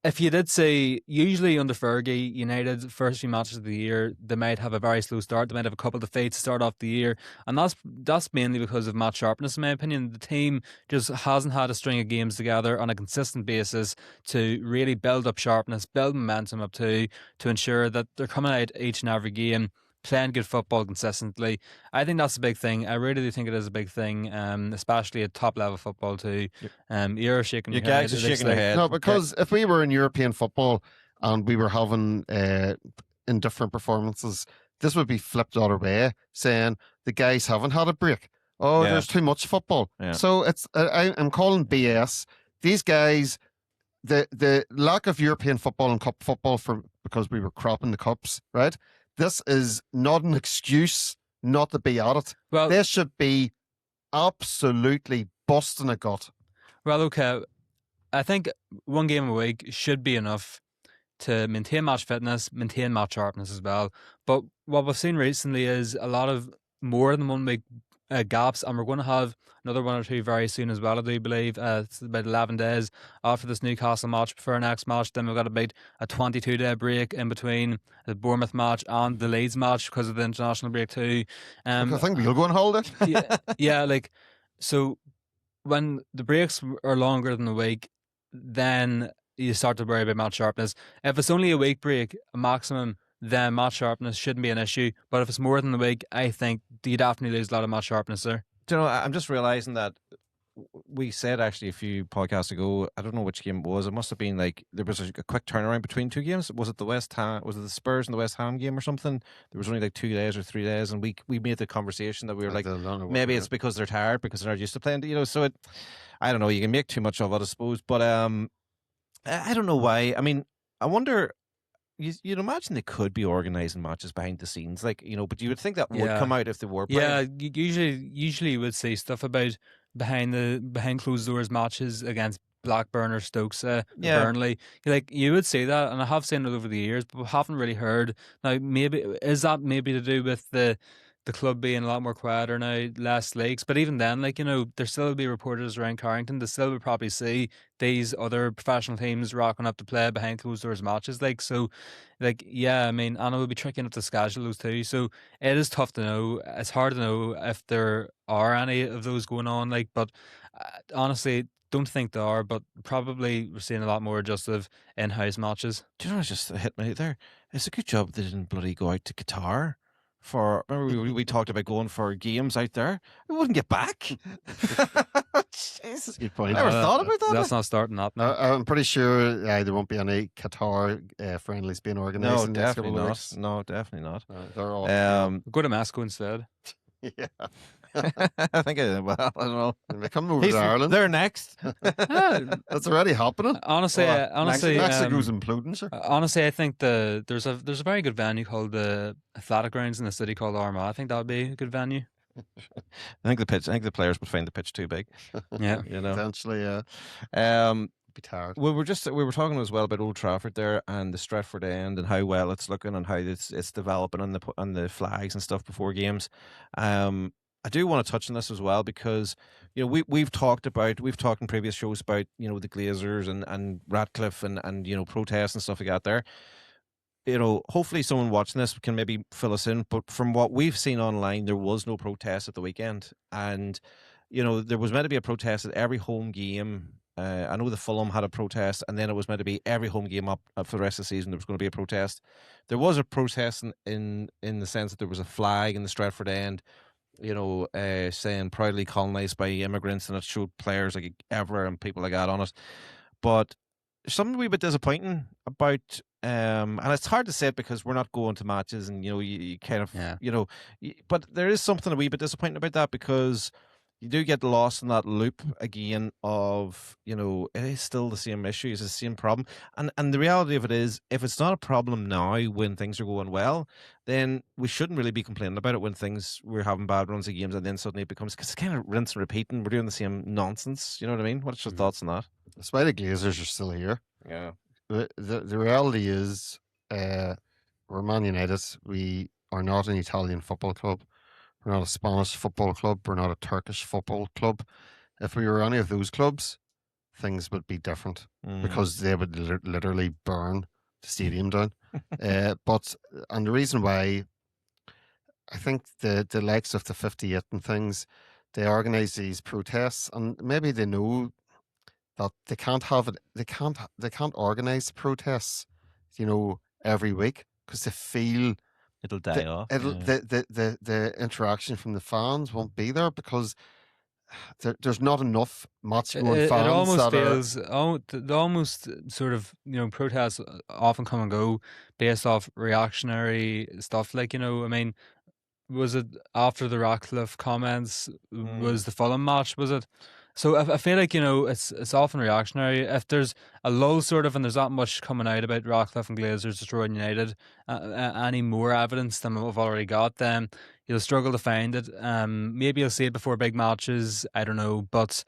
if you did say, usually under Fergie, United first few matches of the year, they might have a very slow start. They might have a couple of defeats to start off the year, and that's mainly because of match sharpness, in my opinion. The team just hasn't had a string of games together on a consistent basis to really build up sharpness, build momentum up to ensure that they're coming out each and every game playing good football consistently. I think that's a big thing. I really do think it is a big thing, especially at top level football too. You're shaking your head. You're shaking your head. No, because if we were in European football and we were having indifferent performances, this would be flipped the other way, saying the guys haven't had a break. Oh, there's too much football. Yeah. So it's I'm calling BS. These guys, the lack of European football and cup football for because we were cropping the cups, right? This is not an excuse not to be at it. Well, They should be absolutely busting a gut. well, okay. I think one game a week should be enough to maintain match fitness, maintain match sharpness as well. But what we've seen recently is a lot of more than 1 week gaps, and we're going to have another one or two very soon as well, I do believe. It's about 11 days after this Newcastle match before our next match. Then we've got about a 22-day break in between the Bournemouth match and the Leeds match because of the international break too. I think we'll go on holiday. Yeah, like, so when the breaks are longer than a week, then you start to worry about match sharpness. If it's only a week break, a maximum, then match sharpness shouldn't be an issue. But if it's more than a week, I think you definitely lose a lot of match sharpness there. Do you know, I'm just realizing that we said actually a few podcasts ago, I don't know which game it was. It must have been like there was a quick turnaround between two games. Was it the Spurs and the West Ham game or something? There was only like 2 days or 3 days, and we made the conversation that we were like, maybe it's because they're tired because they're not used to playing. You know, so I don't know. You can make too much of it, I suppose, but I don't know why. I mean, I wonder. You'd imagine they could be organising matches behind the scenes, like, you know, but you would think that would come out if they were playing. Yeah, usually you would say stuff about behind closed doors matches against Blackburn or Stokes, Burnley. Like, you would say that, and I have seen it over the years, but we haven't really heard. Now, maybe is that maybe to do with the club being a lot more quieter now, less leaks. But even then, like, you know, there still will be reporters around Carrington. They still would probably see these other professional teams rocking up to play behind closed doors matches. Like, so, like, yeah, I mean, and it would be tricky enough to schedule those too. So it is tough to know. It's hard to know if there are any of those going on. Like, but honestly, don't think there are, but probably we're seeing a lot more just of in-house matches. Do you know what just hit me there? It's a good job they didn't bloody go out to Qatar. Remember we talked about going for games out there. We wouldn't get back. Jesus, good point. I never thought about that. That's not starting up now. I'm pretty sure there won't be any Qatar friendlies being organised. No, definitely not. No, definitely not. They're all. Go to Mexico instead. Yeah. I think I don't know. They come over to Ireland. They're next. That's already happening. Honestly, Mexico's imploding. Sure. Honestly, I think there's a very good venue called the Athletic Grounds in the city called Armagh. I think that would be a good venue. I think the players would find the pitch too big. Yeah, you know. Potentially, yeah. Be tired. We were talking as well about Old Trafford there and the Stretford End and how well it's looking and how it's developing on the flags and stuff before games. I do want to touch on this as well because, you know, we've talked in previous shows about, you know, the Glazers and Ratcliffe and you know, protests and stuff like that there. You know, hopefully someone watching this can maybe fill us in, but from what we've seen online, there was no protest at the weekend. And, you know, there was meant to be a protest at every home game. I know the Fulham had a protest, and then it was meant to be every home game up for the rest of the season. There was going to be a protest. There was a protest in the sense that there was a flag in the Stretford End, you know, saying proudly colonised by immigrants, and it showed players like ever and people like that on it. But something a wee bit disappointing about, and it's hard to say it because we're not going to matches, and you know, you kind of, you know, but there is something a wee bit disappointing about that because you do get lost in that loop again of, you know, it is still the same issue, it's the same problem. And the reality of it is, if it's not a problem now when things are going well, then we shouldn't really be complaining about it when we're having bad runs of games and then suddenly it becomes, because it's kind of rinse and repeat and we're doing the same nonsense. You know what I mean? What's your thoughts on that? That's why the Glazers are still here. Yeah. The reality is, we're Man United. We are not an Italian football club. We're not a Spanish football club. We're not a Turkish football club. If we were any of those clubs, things would be different because they would literally burn the stadium down. And the reason why I think the likes of the 58 and things, they organise these protests, and maybe they know that they can't have it. They can't organise protests, you know, every week because they feel it'll die off. The interaction from the fans won't be there because there's not enough match-going fans. It almost feels, almost sort of, you know, protests often come and go based off reactionary stuff. Like, you know, I mean, was it after the Ratcliffe comments? Was the Fulham match? Was it? So I feel like, it's often reactionary. If there's a lull sort of, and there's not much coming out about Rockcliffe and Glazers destroying United, any more evidence than we've already got, then you'll struggle to find it. Maybe you'll see it before big matches. I don't know, but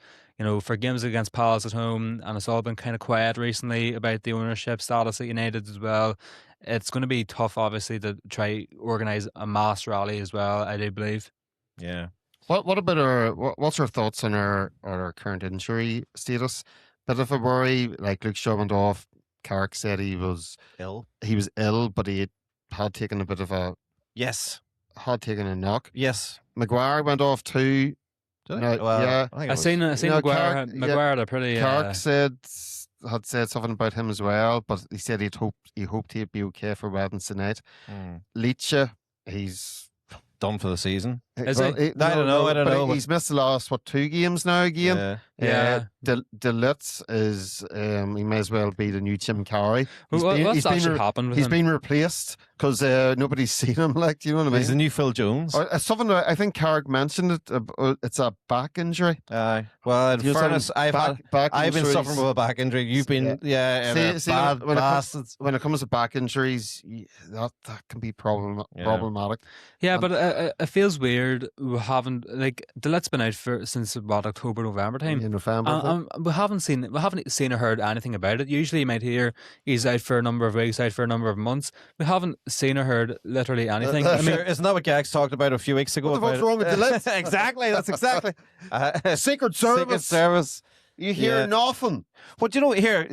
for games against Palace at home, and it's all been kind of quiet recently about the ownership status at United as well. It's going to be tough, obviously, to try organise a mass rally as well, I do believe. Yeah. What about what's our thoughts on our current injury status? Bit of a worry, like Luke Shaw went off. Carrick said he was Ill. But he had taken a bit of a Yes. had taken a knock. Yes. Maguire went off too. Did No, it? Well, yeah. I think it I was. seen Maguire. Maguire had a pretty. Carrick had said something about him as well, but he said he hoped he'd be okay for Wednesday night. Leitch, he's done for the season. Is he? I don't know. He's missed the last 2 games now again. Yeah. De Ligt is he may as well be the new Jim Carrey. What's actually happened with He's him? been replaced because nobody's seen him. Like, do you know what I mean? He's the new Phil Jones. Something I think Carrick mentioned it. It's a back injury. Well, in fairness, I've been suffering with a back injury. You've been, bastards. When it comes to back injuries, that can be problematic. Yeah, but it feels weird. We haven't De Ligt's been out since October, November time. In November, we haven't seen or heard anything about it. Usually, you might hear he's out for a number of weeks, out for a number of months. We haven't seen or heard literally anything. Isn't that what Gags talked about a few weeks ago? What the fuck's wrong with De Ligt? Exactly. That's exactly. Secret Service. You hear nothing. But here,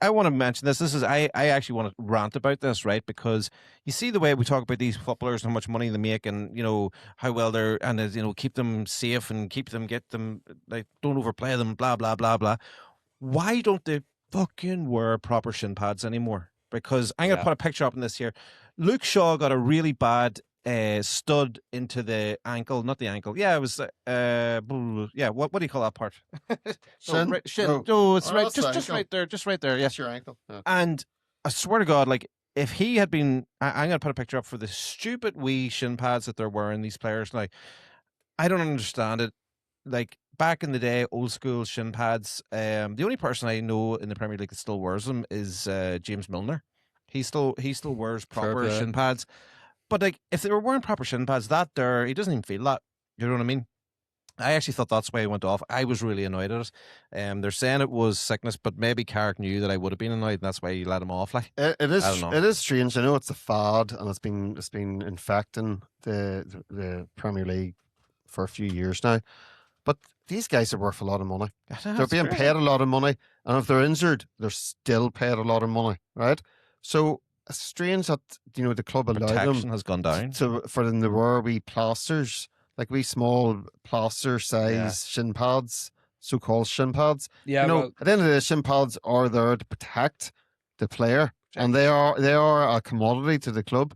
I want to mention this. I actually want to rant about this, right? Because you see the way we talk about these footballers and how much money they make, and how well they're, and keep them safe and get them, like, don't overplay them, blah blah blah blah. Why don't they fucking wear proper shin pads anymore? Because I'm gonna put a picture up in this here. Luke Shaw got a really bad stud into the ankle, not the ankle. Yeah, it was. What do you call that part? Shin. Shin. No, it's right. Just right there. Just right there. Yeah. That's your ankle. Yeah. And I swear to God, like, if he had been, I'm gonna put a picture up for the stupid wee shin pads that they're wearing. These players, like, I don't understand it. Like, back in the day, old school shin pads. The only person I know in the Premier League that still wears them is James Milner. He still wears proper shin pads. But, like, if they were wearing proper shin pads, he doesn't even feel that. You know what I mean? I actually thought that's why he went off. I was really annoyed at it. They're saying it was sickness, but maybe Carrick knew that I would have been annoyed, and that's why he let him off. Like, it is strange. I know it's a fad, and it's been infecting the Premier League for a few years now. But these guys are worth a lot of money. They're being paid a lot of money, and if they're injured, they're still paid a lot of money, right? So it's strange that the club allowed protection has gone down for them to wear wee plasters, like wee small plaster size shin pads, so-called shin pads. Yeah, at the end of the day, shin pads are there to protect the player, and they are a commodity to the club.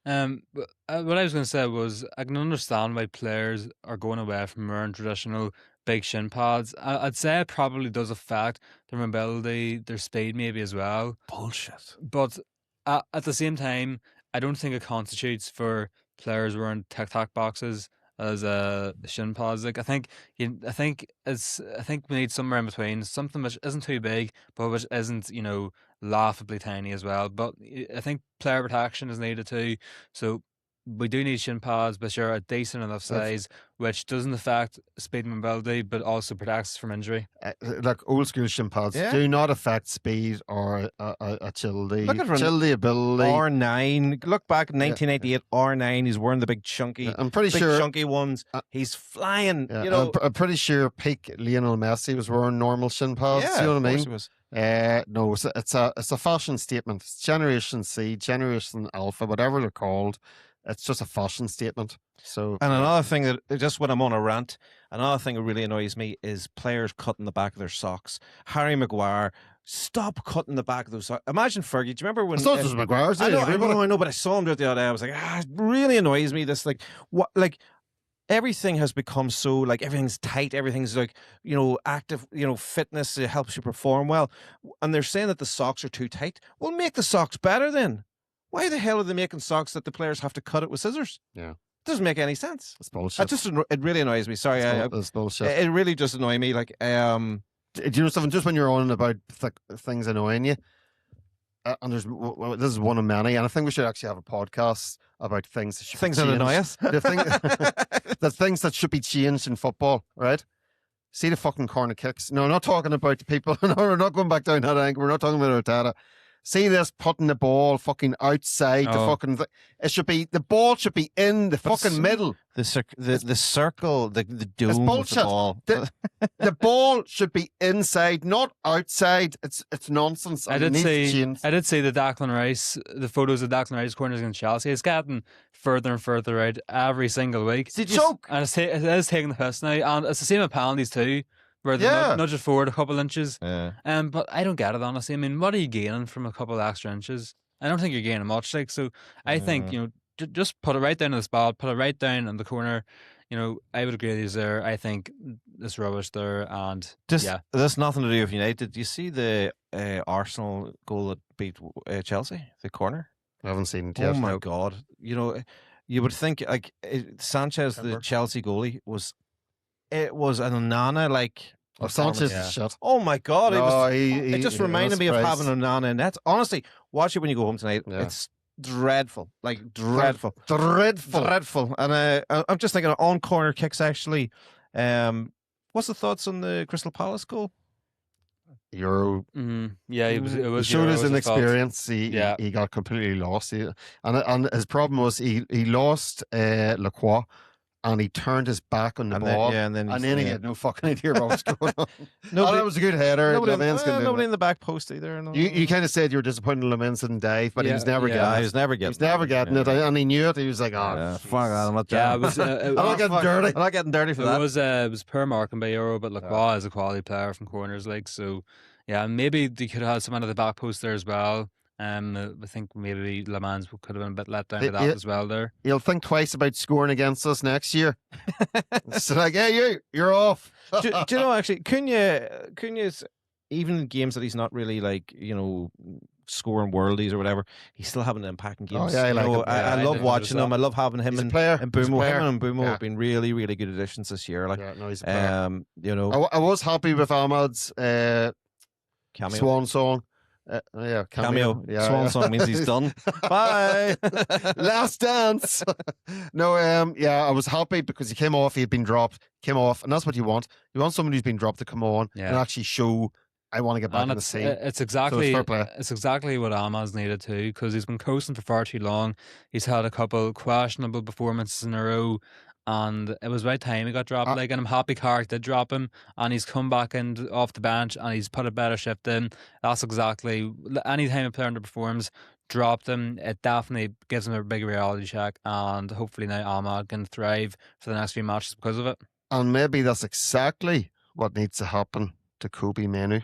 What I was going to say was, I can understand why players are going away from wearing traditional big shin pads. I'd say it probably does affect their mobility, their speed maybe as well. Bullshit. But at the same time, I don't think it constitutes for players wearing tic-tac boxes as shin pads. Like, I think we need somewhere in between, something which isn't too big, but which isn't laughably tiny as well. But I think player protection is needed too. So we do need shin pads, but sure, a decent enough size, which doesn't affect speed and mobility, but also protects from injury. Like old school shin pads do not affect speed or agility. Look at agility, ability. R9. Look back in 1988, R9. He's wearing the big chunky. I'm pretty sure chunky ones. He's flying. I'm pretty sure peak Lionel Messi was wearing normal shin pads. Yeah, you know what I mean? He was. No, it's a fashion statement. It's Generation C, Generation Alpha, whatever they're called. It's just a fashion statement. So, and another thing that, just when I'm on a rant, another thing that really annoys me is players cutting the back of their socks. Harry Maguire, stop cutting the back of those socks. Imagine Fergie. Do you remember when? I thought it was Maguire's. I know, but I saw him do it the other day. I was like, it really annoys me. This, like, what, like, everything has become so, like, everything's tight. Everything's like, active. Fitness, it helps you perform well. And they're saying that the socks are too tight. Well, make the socks better then. Why the hell are they making socks that the players have to cut it with scissors? Yeah. Doesn't make any sense. It's bullshit. It really annoys me. Sorry, It's bullshit. it really just annoys me. Like, Do you know something? Just when you're on about things annoying you, and this is one of many, and I think we should actually have a podcast about things that should things be that annoy us. the things that should be changed in football, right? See the fucking corner kicks. No, I'm not talking about the people. No, we're not going back down that angle. We're not talking about Arteta. See this putting the ball fucking outside the fucking thing. The ball should be in the fucking middle. The circle, the dome it's of bullshit. the ball. The ball should be inside, not outside. It's nonsense. I did see the Declan Rice, the photos of Declan Rice corners against Chelsea. It's getting further and further out every single week. It's a joke. And it is taking the piss now. And it's the same with penalties too, where they nudge it forward a couple inches. Yeah. But I don't get it, honestly. I mean, what are you gaining from a couple of extra inches? I don't think you're gaining much. Like, so I think, just put it right down in the spot, put it right down in the corner. I would agree with you there. I think it's rubbish there. And There's nothing to do with United. Do you see the Arsenal goal that beat Chelsea? The corner? I haven't seen it yet. Oh my God. You would think like Sanchez, the Chelsea goalie, was an Onana like. Oh, Sanchez is shit. Oh my God! It just reminded me of having Onana in that. Honestly, watch it when you go home tonight. Yeah. It's dreadful, like dreadful. And I'm just thinking on corner kicks. Actually, what's the thoughts on the Crystal Palace goal? Euro. Yeah, it was showed his inexperience. He got completely lost. And his problem was he lost Lacroix. And he turned his back on the ball. And then he had no fucking idea what was going on. That was a good header. Nobody in the back post either. No. You kind of said you were disappointed Lamens didn't dive, but he was never getting it. He was never getting it. And he knew it. He was like, fuck that. I'm not I'm not getting dirty. I'm not getting dirty for that. It was poor marking by Euro, but Lacroix is a quality player from corners. Like, so, yeah, maybe they could have had someone at the back post there as well. I think maybe Le Mans could have been a bit let down by that as well there. He'll think twice about scoring against us next year. It's like, hey, you're off. do you know, actually, Cunha's, even in games that he's not really like, scoring worldies or whatever, he's still having an impact in games. Oh, yeah, I love watching him. I love having him and Mbumo. Him and Mbumo have been really, really good additions this year. Like, he's a player. I was happy with Ahmad's cameo. Swan song. Cameo. Swan song means he's done. Bye. Last dance. No, I was happy because he came off. He had been dropped, came off, and that's what you want. You want somebody who's been dropped to come on and actually show, I want to get back in the scene. It's exactly what Ahmad's needed too, because he's been coasting for far too long. He's had a couple questionable performances in a row. And it was about time he got dropped. And I'm happy Carrick did drop him, and he's come back in off the bench and he's put a better shift in. That's exactly, any time a player underperforms, drop them, it definitely gives him a big reality check, and hopefully now Ahmad can thrive for the next few matches because of it. And maybe that's exactly what needs to happen to Kobe Manu.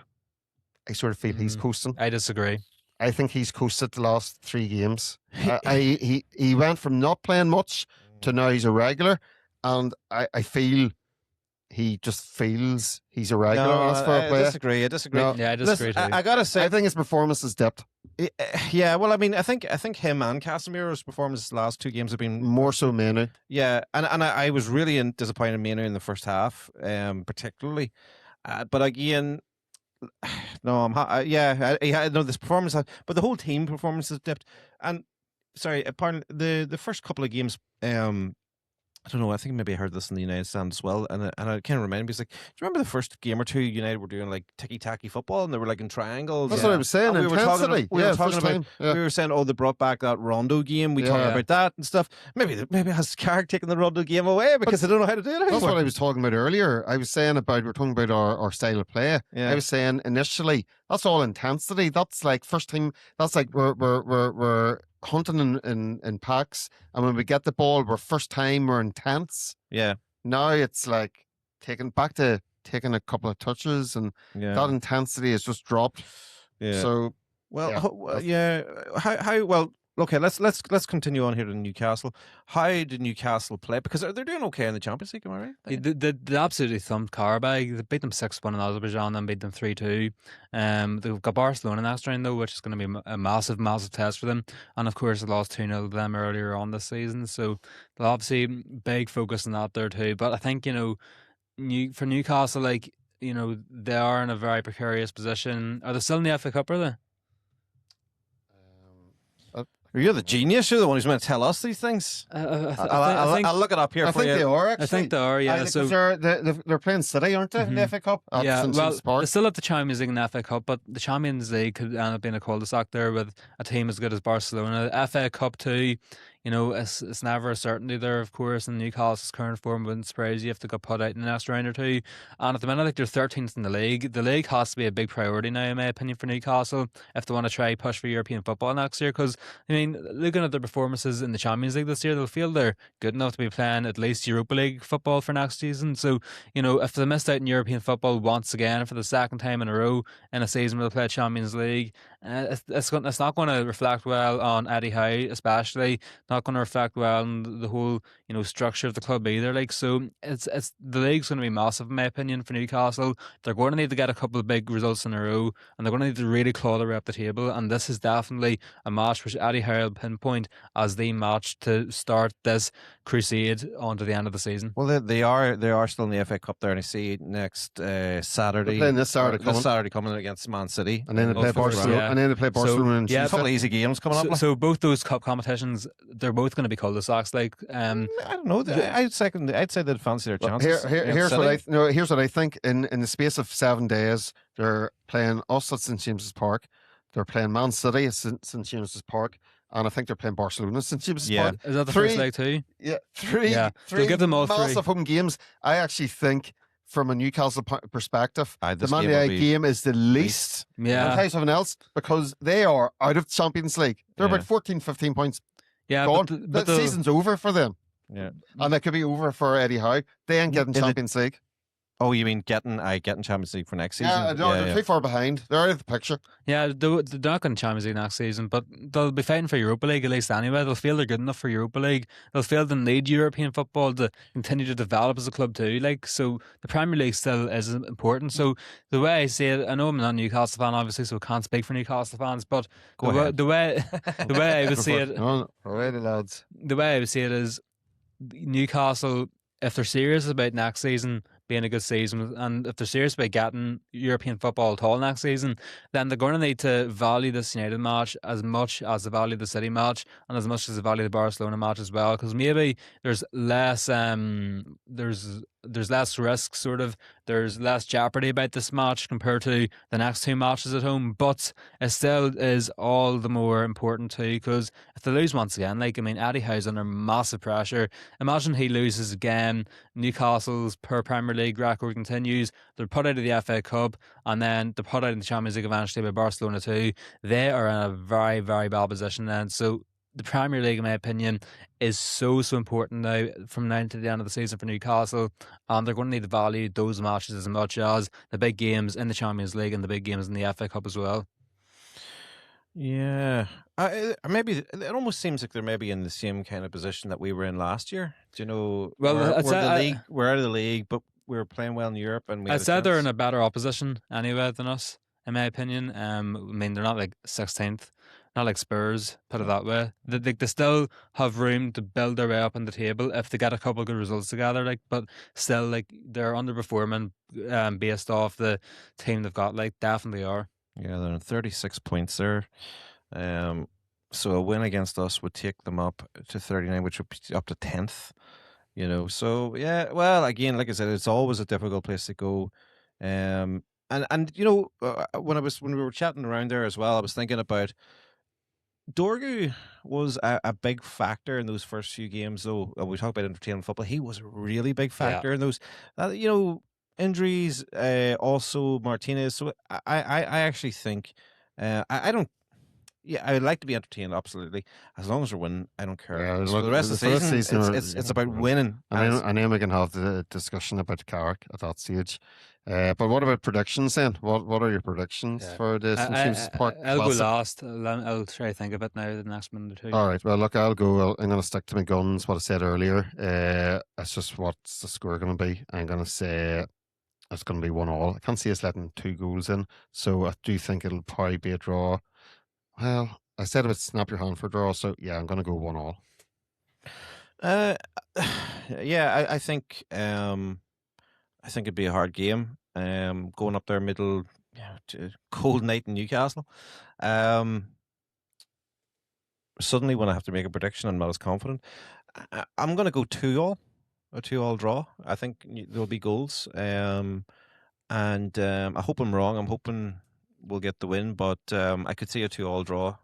I sort of feel he's coasting. I disagree. I think he's coasted the last 3 games. He went from not playing much to now he's a regular, and I feel he just feels he's a regular. I disagree. No. Yeah, I disagree too. I gotta say, I think his performance has dipped. Yeah, well, I mean, I think him and Casemiro's performances the last 2 games have been more so Manu. Yeah, and I was really disappointed in Manu in the first half, particularly. But again, no, this performance, but the whole team performance has dipped. And sorry, pardon, the first couple of games, I don't know, I think maybe I heard this in the United stand as well, and I can't remember. He's like, do you remember the first game or 2 United were doing like ticky-tacky football, and they were like in triangles? That's what I was saying, we were saying, oh, they brought back that Rondo game. We talked about that and stuff. Maybe has Carrick taken the Rondo game away because they don't know how to do it anymore. That's what I was talking about earlier. I was saying we're talking about our style of play. Yeah. I was saying initially, that's all intensity. That's like first team, that's like we're hunting in packs, and when we get the ball, we're intense. Yeah. Now it's like taking a couple of touches, and that intensity has just dropped. Yeah. So how Okay, let's continue on here to Newcastle. How did Newcastle play? Because they're doing okay in the Champions League, am I right? They absolutely thumped Karabakh. They beat them 6-1 in Azerbaijan, then beat them 3-2. They've got Barcelona next round though, which is going to be a massive, massive test for them. And of course, they lost 2-0 to them earlier on this season, so they'll obviously big focus on that there too. But I think for Newcastle, they are in a very precarious position. Are they still in the FA Cup? Are they? You're the genius. You're the one who's meant to tell us these things. I'll look it up here I for think you. they are. Actually. I think they are. Yeah. So they're playing City, aren't they? In the FA Cup. They still have the Champions League and the FA Cup, but the Champions League could end up being a cul-de-sac there with a team as good as Barcelona. The FA Cup too. It's never a certainty there, of course, and Newcastle's current form wouldn't surprise you if they got put out in the next round or two. And at the minute, they're 13th in the league. The league has to be a big priority now, in my opinion, for Newcastle if they want to try push for European football next year. Because, looking at their performances in the Champions League this year, they'll feel they're good enough to be playing at least Europa League football for next season. So, if they missed out in European football once again for the second time in a row in a season where they play Champions League, it's not going to reflect well on Eddie Howe, especially. Not going to reflect well on the whole structure of the club either. So it's the league's going to be massive in my opinion for Newcastle. They're going to need to get a couple of big results in a row, and they're going to need to really claw their way up the table. And this is definitely a match which Eddie Howe will pinpoint as the match to start this crusade on to the end of the season. Well, they are still in the FA Cup there, and I see next Saturday. They're playing this Saturday coming against Man City, and then they play Barcelona. Yeah. And then they play Barcelona. So, a couple of easy games coming up. So both those cup competitions, they're both going to be cul-de-sacs. I don't know. I'd say they'd fancy their chances. Here's what I think. In the space of 7 days, they're playing us at St James's Park. They're playing Man City at St James's Park. And I think they're playing Barcelona at St James's Park. Is that the first leg too? Yeah, three. They'll give them all massive three home games. I actually think, from a Newcastle perspective, the Man United game is the least. Yeah. I'll tell you something else, because they are out of Champions League. They're about 14, 15 points gone. But the season's over for them. Yeah. And it could be over for Eddie Howe. They ain't getting Champions League. Oh, you mean getting Champions League for next season? Yeah, they're too far behind. They're out of the picture. Yeah, they're not going to Champions League next season, but they'll be fighting for Europa League at least anyway. They'll feel they're good enough for Europa League. They'll feel they need European football to continue to develop as a club too. So the Premier League still is important. So the way I see it, I know I'm not a Newcastle fan, obviously, so I can't speak for Newcastle fans, but the way I would see it, the way I would see it is Newcastle, if they're serious about next season being a good season, and if they're serious about getting European football at all next season, then they're going to need to value this United match as much as they value the City match, and as much as they value the Barcelona match as well, because maybe there's less there's less risk, there's less jeopardy about this match compared to the next two matches at home, but it still is all the more important too, because if they lose once again, Eddie Howe's under massive pressure. Imagine he loses again, Newcastle's per Premier League record continues, they're put out of the FA Cup, and then they're put out in the Champions League eventually by Barcelona too. They are in a very, very bad position then. So the Premier League, in my opinion, is so important now, from now to the end of the season for Newcastle, and they're going to need to value those matches as much as the big games in the Champions League and the big games in the FA Cup as well. Yeah, maybe it almost seems like they're maybe in the same kind of position that we were in last year. Well, we're out of the league, but we were playing well in Europe, and I'd say they're in a better opposition anyway than us, in my opinion. They're not like 16th. Not like Spurs, put it that way. They still have room to build their way up on the table if they get a couple of good results together. But still, they're underperforming based off the team they've got. Definitely are. Yeah, they're on 36 points there. So a win against us would take them up to 39, which would be up to 10th. So yeah. Well, again, like I said, it's always a difficult place to go. And when we were chatting around there as well, I was thinking about Dorgu was a big factor in those first few games, though. We talk about entertainment football. He was a really big factor in those. Injuries. Also Martinez. So I actually think I don't. yeah, I would like to be entertained, absolutely. As long as we're winning, I don't care. Yeah, For look, the rest of the season, it's about winning. And then we can have the discussion about Carrick at that stage. But what about predictions then? What are your predictions Yeah. for the St James's Park I'll go Classic? last. I'll try to think of it now the next minute or two. All right. Well, look, I'll go. I'm going to stick to my guns. What I said earlier. It's just what's the score going to be. I'm going to say it's going to be 1-1. I can't see us letting 2 goals in, so I do think it'll probably be a draw. Well, I said it would snap your hand for a draw, so yeah, I'm going to go 1-1. Yeah, I think it'd be a hard game. Going up there middle, cold night in Newcastle. Suddenly, when I have to make a prediction, I'm not as confident. I'm going to go 2-2, a 2-2 draw. I think there'll be goals. And I hope I'm wrong. I'm hoping we'll get the win, but I could see a 2-2 draw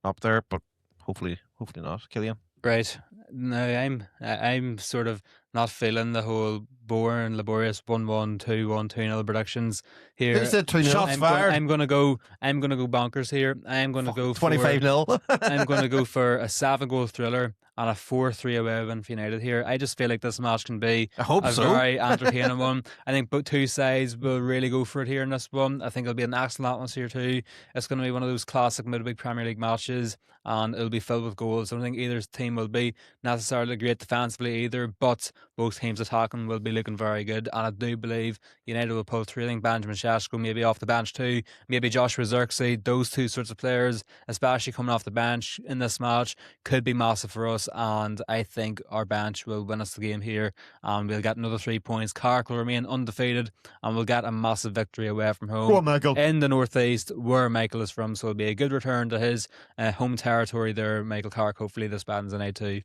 up there, but hopefully not. Killian? Right. No, I'm sort of not feeling the whole boring, laborious 1-1, 2-1, 2-0 predictions here. Who said 2-0? Shots fired. I'm gonna go bonkers here. I'm gonna go 25-0. I'm gonna go for a 7-goal thriller and a 4-3 away win for United here. I just feel like this match can be I hope a so. very entertaining one. I think both two sides will really go for it here in this one. I think it'll be an excellent atmosphere too. It's going to be one of those classic midweek Premier League matches, and it'll be filled with goals. I don't think either team will be necessarily great defensively either, but both teams attacking will be looking very good, and I do believe United will pull through. I think Benjamin Sesko maybe off the bench too, maybe Joshua Zirkzee. Those two sorts of players, especially coming off the bench in this match, could be massive for us, and I think our bench will win us the game here, and we'll get another 3 points. Carrick will remain undefeated, and we'll get a massive victory away from home. Go on, Michael. In the northeast, where Michael is from, so it'll be a good return to his home territory there, Michael Carrick. Hopefully this happens tonight too.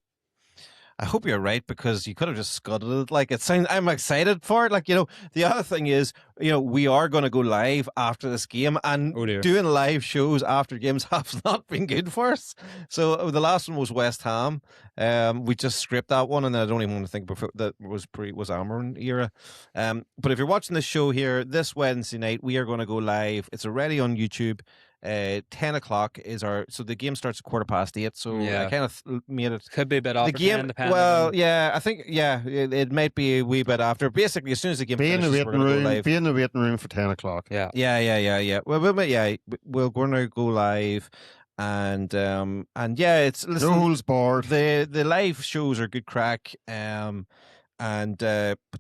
I hope you're right, because you could have just scudded it. Like, it sounds, I'm excited for it. Like, the other thing is, we are going to go live after this game, and doing live shows after games has not been good for us. So the last one was West Ham. We just scrapped that one, and I don't even want to think before that was Amarin era. But if you're watching the show here this Wednesday night, we are going to go live. It's already on YouTube. 10 o'clock is so the game starts at 8:15, so I kind of made it. Could be a bit after the game. 10, well, yeah, I think it might be a wee bit after. Basically, as soon as the game finishes, we're going to go live. Be in the waiting room for 10 o'clock. Yeah. Well, we're going to go live. And it's listen, no holds barred. The live shows are good crack. But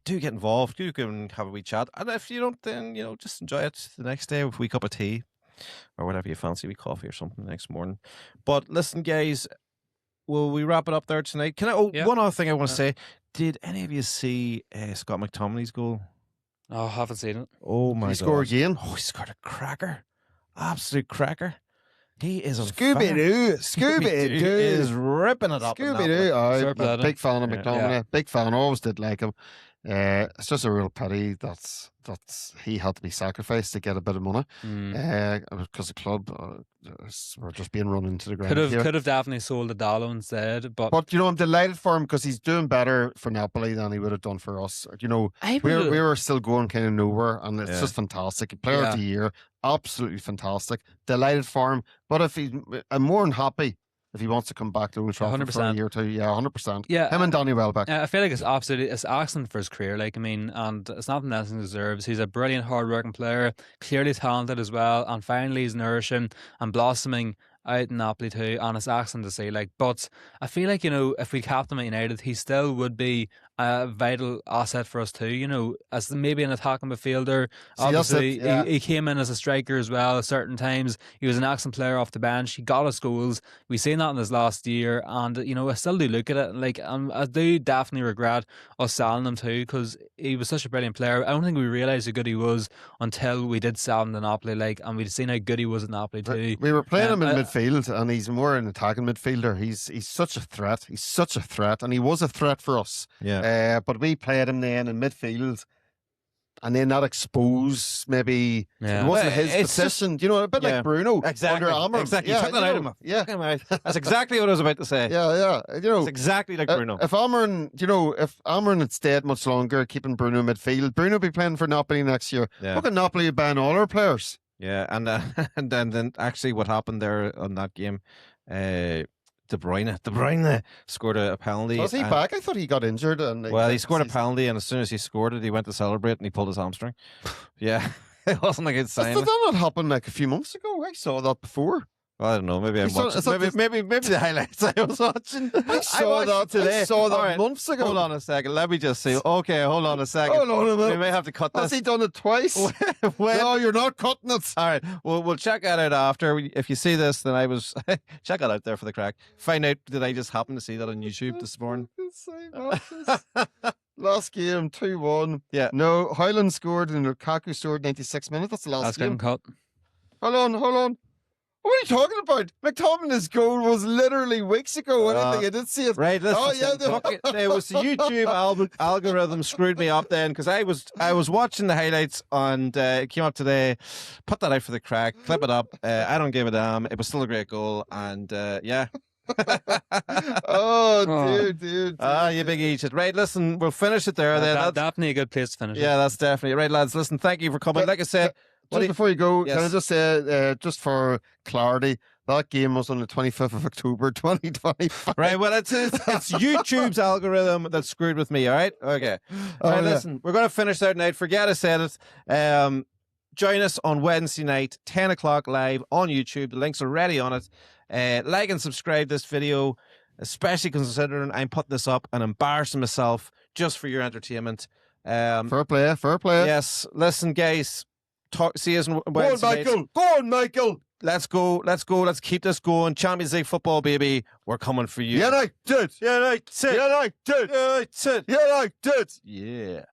do get involved. Do come have a wee chat. And if you don't, then just enjoy it the next day with a wee cup of tea, or whatever you fancy, wee coffee or something the next morning. But listen, guys, will we wrap it up there tonight? One other thing I want to say. Did any of you see Scott McTominay's goal? Oh, I haven't seen it. Oh my God! He scored again. Oh, he scored a cracker, absolute cracker. He is on Scooby-Doo. Scooby-Doo is ripping it up. Scooby-Doo. I'm a big fan of McTominay. Yeah. Big fan. Always did like him. It's just a real pity that's he had to be sacrificed to get a bit of money because the club were just being run into the ground. Could have definitely sold the Dallo instead, but I'm delighted for him because he's doing better for Napoli than he would have done for us. We were still going kind of nowhere, and it's just fantastic. Player of the year, absolutely fantastic. Delighted for him, but I'm more than happy if he wants to come back to Old Trafford for a year or two. 100%. Yeah, him and Danny Welbeck. I feel like it's excellent for his career. And it's nothing else he deserves. He's a brilliant, hard-working player, clearly talented as well, and finally he's nourishing and blossoming out in Napoli too, and it's excellent to see. But I feel like if we kept him at United, he still would be a vital asset for us too. As maybe an attacking midfielder. Obviously, he came in as a striker as well. At certain times, he was an excellent player off the bench. He got us goals. We've seen that in his last year, and I still do look at it. I do definitely regret us selling him too, because he was such a brilliant player. I don't think we realised how good he was until we did sell him to Napoli. And we'd seen how good he was at Napoli too. We were playing him in midfield, and he's more an attacking midfielder. He's such a threat. He's such a threat, and he was a threat for us. Yeah. But we played him then in midfield, and then that exposed maybe it wasn't his position. A bit like Bruno under Amram. Exactly. Took that out of him. That's exactly what I was about to say. It's exactly like Bruno. If Amram had stayed much longer, keeping Bruno midfield, Bruno would be playing for Napoli next year. Look at Napoli ban all our players. Yeah, and and then actually what happened there on that game, De Bruyne scored a penalty. Was he and, back? I thought he got injured. And Well, he scored a penalty, and as soon as he scored it, he went to celebrate and he pulled his hamstring. Yeah, it wasn't a good sign. Did that not happen like a few months ago? I saw that before. Well, I don't know. Maybe I'm saw- watching. is that Maybe the highlights I was watching. I saw watched that it today. I saw that All right, months ago. Hold on a second. Let me just see. Okay, hold on a second. Hold on a minute. We may have to cut Has this. he done it twice? When- No, you're not cutting it. All right, we'll check that out after. If you see this, then I was check it out there for the crack. Find out did I just happen to see that on YouTube this morning? Last game, 2-1. Yeah. No, Highland scored and Lukaku scored 96 minutes. That's the last That's game. getting cut. Hold on. What are you talking about? McTominay's goal was literally weeks ago. I don't think I did see it. Right, listen. Oh, yeah, It was the YouTube algorithm screwed me up then because I was watching the highlights and it came up today. Put that out for the crack. Clip it up. I don't give a damn. It was still a great goal and yeah. Dude. You big Egypt. Right, listen, we'll finish it there. Then. That's definitely a good place to finish. Yeah, that's definitely right, lads. Listen, thank you for coming. Like I said, Just before you go, Yes. can I just say, just for clarity, that game was on the 25th of October, 2025. right. Well, it's YouTube's algorithm that screwed with me. All right. Okay. All right. yeah. Listen, we're going to finish there tonight. Forget I said it. Join us on Wednesday night, 10 o'clock live on YouTube. The link's already on it. Like and subscribe this video, especially considering I'm putting this up and embarrassing myself just for your entertainment. Fair play. Yes. Listen, guys. See us on Wednesday night. Go on, Michael. Let's go. Let's keep this going. Champions League football, baby. We're coming for you. United. United. United. United. United. Yeah.